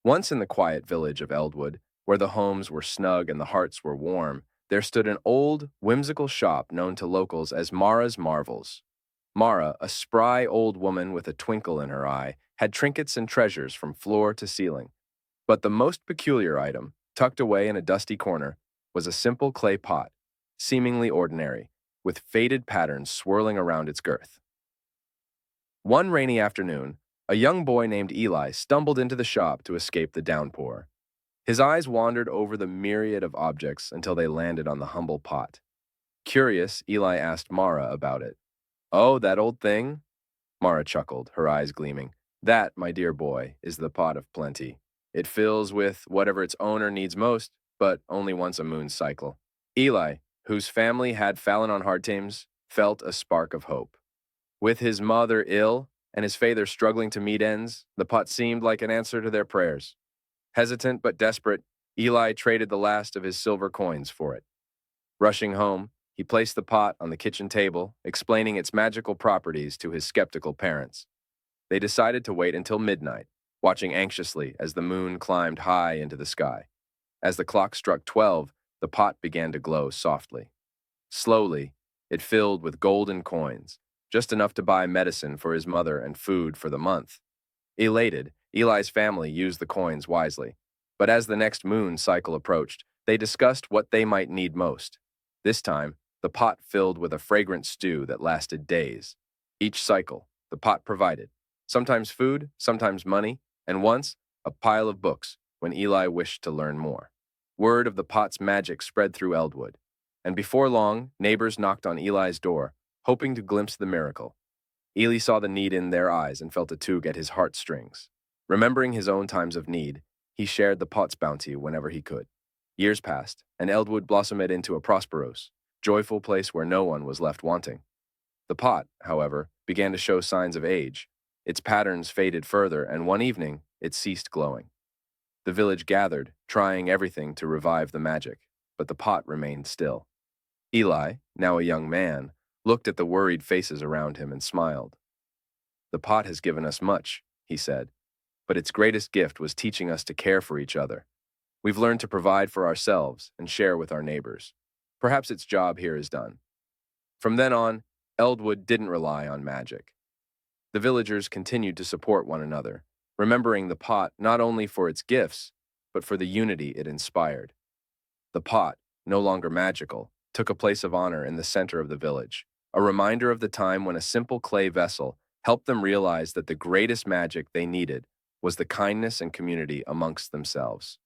Once in the quiet village of Eldwood, where the homes were snug and the hearts were warm, there stood an old, whimsical shop known to locals as Mara's Marvels. Mara, a spry old woman with a twinkle in her eye, had trinkets and treasures from floor to ceiling. But the most peculiar item, tucked away in a dusty corner, was a simple clay pot, seemingly ordinary, with faded patterns swirling around its girth. One rainy afternoon, a young boy named Eli stumbled into the shop to escape the downpour. His eyes wandered over the myriad of objects until they landed on the humble pot. Curious, Eli asked Mara about it. "Oh, that old thing?" Mara chuckled, her eyes gleaming. "That, my dear boy, is the pot of plenty. It fills with whatever its owner needs most, but only once a moon's cycle." Eli, whose family had fallen on hard times, felt a spark of hope. With his mother ill and his father struggling to meet ends, the pot seemed like an answer to their prayers. Hesitant but desperate, Eli traded the last of his silver coins for it. Rushing home, he placed the pot on the kitchen table, explaining its magical properties to his skeptical parents. They decided to wait until midnight, watching anxiously as the moon climbed high into the sky. As the clock struck 12, the pot began to glow softly. Slowly, it filled with golden coins, just enough to buy medicine for his mother and food for the month. Elated, Eli's family used the coins wisely. But as the next moon cycle approached, they discussed what they might need most. This time, the pot filled with a fragrant stew that lasted days. Each cycle, the pot provided, sometimes food, sometimes money, and once, a pile of books when Eli wished to learn more. Word of the pot's magic spread through Eldwood, and before long, neighbors knocked on Eli's door, hoping to glimpse the miracle. Eli saw the need in their eyes and felt a tug at his heartstrings. Remembering his own times of need, he shared the pot's bounty whenever he could. Years passed, and Eldwood blossomed into a prosperous, joyful place where no one was left wanting. The pot, however, began to show signs of age. Its patterns faded further, and one evening, it ceased glowing. The village gathered, trying everything to revive the magic, but the pot remained still. Eli, now a young man, looked at the worried faces around him and smiled. "The pot has given us much," he said, "but its greatest gift was teaching us to care for each other. We've learned to provide for ourselves and share with our neighbors. Perhaps its job here is done." From then on, Eldwood didn't rely on magic. The villagers continued to support one another, remembering the pot not only for its gifts, but for the unity it inspired. The pot, no longer magical, took a place of honor in the center of the village, a reminder of the time when a simple clay vessel helped them realize that the greatest magic they needed was the kindness and community amongst themselves.